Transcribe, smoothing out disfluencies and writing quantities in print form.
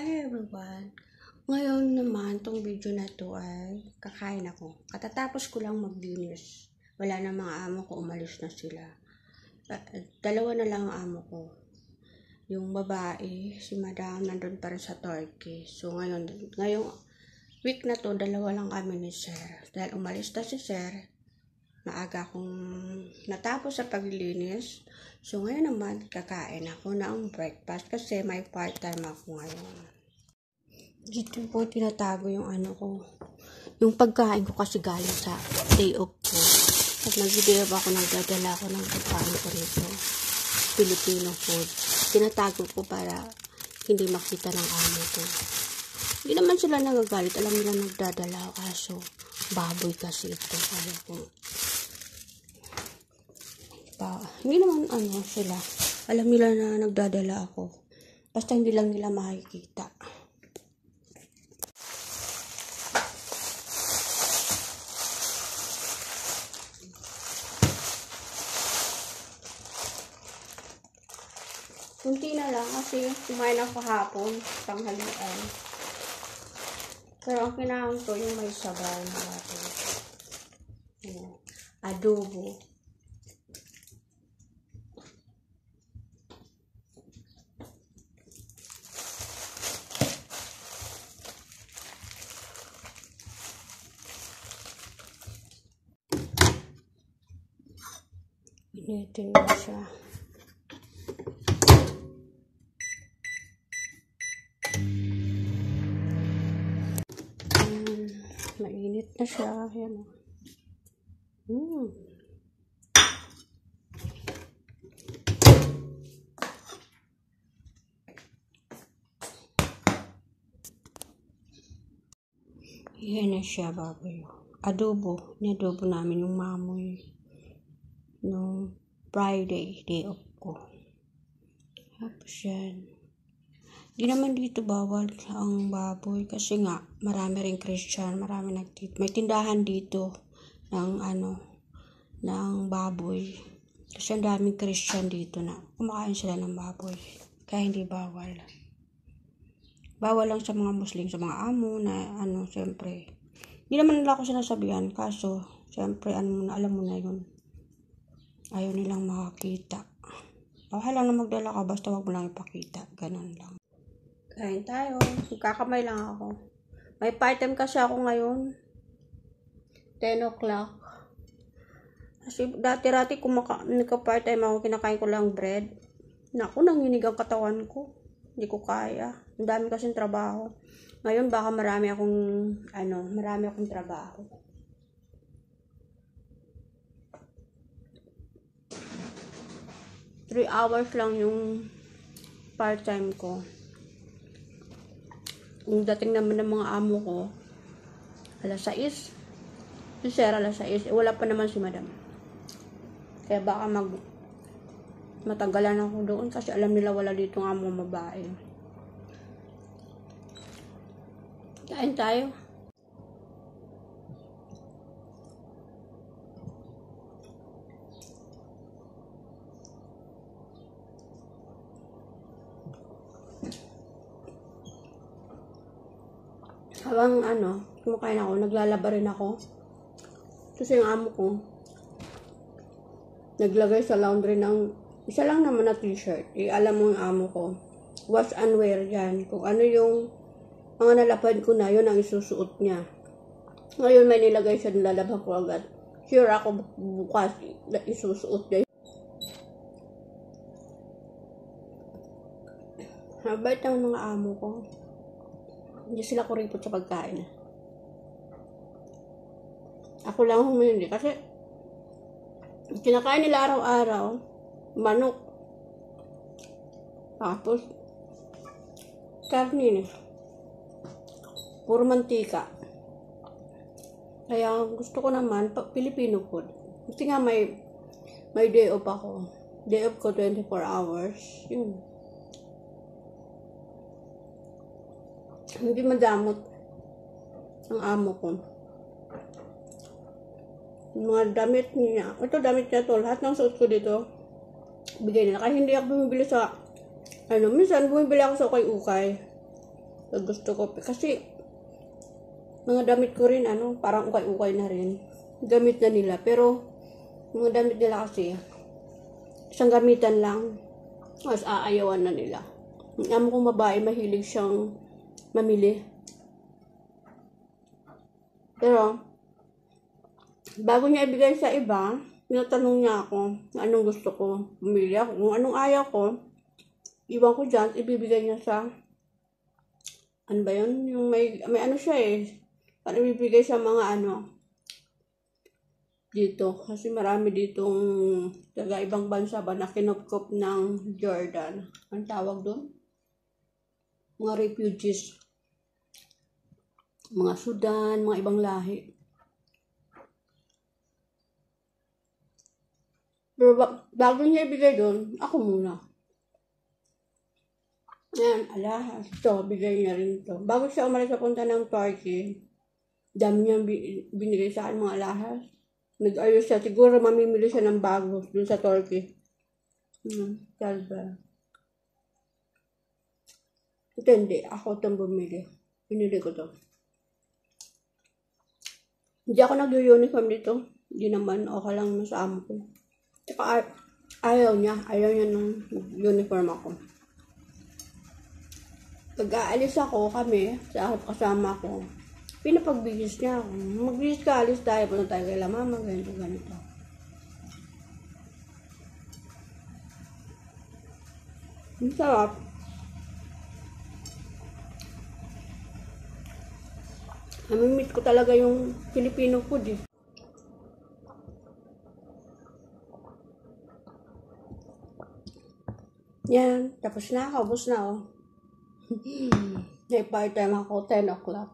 Hi everyone! Ngayon naman, tong video na to ay kakain ako. Katatapos ko lang maglinis. Wala na mga amo ko, umalis na sila. Dalawa na lang ang amo ko. Yung babae, si Madam, nandun pa rin sa Turkey. So ngayong week na to, dalawa lang kami ni Sir. Dahil umalis na si Sir, maaga akong natapos sa paglilinis. So ngayon naman, kakain ako ng breakfast kasi may part-time ako ngayon. Dito po tinatago yung ano ko. Yung pagkain ko kasi galing sa day off ko. At nag-video ako, nagdadala ako ng pagkain ko rito. Filipino food. Tinatago ko para hindi makita ng amo ko. Hindi naman sila nagagalit. Alam nila nagdadala ako kaso baboy kasi ito. Kaya ko. Hindi naman sila. Alam nila na nagdadala ako. Basta hindi lang nila makikita. Kunti na lang kasi kumain ako hapon, tanghalian. Pero ang kinain ko yung may sabaw na natin. Adobo. Initin mo siya. Mainit na siya. Ayan. Yan na siya, baboy. Adobo. Ni-adobo namin yung mamoy. No Friday, day off ko. Tapos yan. Di naman dito bawal ang baboy kasi nga marami ring Christian, marami may tindahan dito ng ng baboy. Kasi ang daming Christian dito na kumakain sila ng baboy. Kaya hindi bawal. Bawal lang sa mga Muslim, sa mga amo na siyempre. Hindi naman nila ako sinasabihan kaso siyempre alam mo na yun. Ayaw nilang makakita. Okay lang na magdala ka, basta wag mo lang ipakita. Ganun lang. Kain tayo. Magkakamay lang ako. May part-time kasi ako ngayon. 10 o'clock. Kasi dati-rati nagka-part-time ako, kinakain ko lang bread. Naku, nanginig ang katawan ko. Hindi ko kaya. Ang dami kasing trabaho. Ngayon baka marami akong trabaho. 3 hours lang yung part-time ko. Yung dating naman ng mga amo ko, alas 6. Si Sir, alas 6. Wala pa naman si Madam. Kaya baka matagalan ako doon kasi alam nila wala dito ng amo babae. Kain tayo. Habang kumakain ako, naglalaba rin ako. Kasi yung amo ko, naglagay sa laundry ng isa lang naman na t-shirt. Alam mo yung amo ko, wash and wear yan. Kung ano yung mga nalapad ko na, yun ang isusuot niya. Ngayon may nilagay siya, nilalaban ko agad. Sure ako bukas isusuot niya. Mabait ang mga amo ko. Hindi sila kuripot sa pagkain. Ako lang humindi kasi kinakain nila araw-araw manok. Tapos karne. Puro mantika. Kaya gusto ko naman Filipino food. Kasi nga may day off ako. Day off ko 24 hours. Yun. Hindi madamot ang amo ko. Mga damit niya. Ito damit niya to. Lahat ng suot ko dito, bigay nila. Kaya hindi ako bumibili sa minsan bumibili ako sa ukay-ukay. So, gusto ko. Kasi, mga damit ko rin, parang ukay-ukay na rin. Gamit na nila. Pero, mga damit nila kasi, isang gamitan lang. Tapos, aayawan na nila. Ang amo kong babae, mahilig siyang mamili. Pero, bago niya ibigay sa iba, tinatanong niya ako anong gusto ko. Pumili ako. Kung anong ayaw ko, iwan ko dyan, ibibigay niya sa, ano ba yun? Yung may ano siya eh. Parang ibibigay sa mga dito. Kasi marami ditong taga ibang bansa ba na kinupkup ng Jordan. Ang tawag doon? Mga refugees. Mga Sudan, mga ibang lahi. Pero bago niya ibigay doon, ako muna. Yan, alahas. Ito, bigay niya rin ito. Bago siya umalis sa punta ng Turkey, dami niyang binigay sa akin mga alahas. Nag-ayos siya. Siguro mamimili siya ng bago dun sa Turkey. Kalba. Ito hindi. Ako itong bumili. Pinili ko to. Hindi ako nag-uniform dito. Hindi naman. Okay lang sa amo ko. Tsaka ayaw niya. Ayaw niya ng uniform ako. Pag-aalis ako kami sa kasama ko, pinapagbihis niya ako. Magbihis ka, alis tayo. Punta tayo kay la mama. Ganito. Ang sarap. Namimit ko talaga yung Filipino food eh. Yan. Tapos na ako. Ubus na oh. May part time ako. 10 o'clock.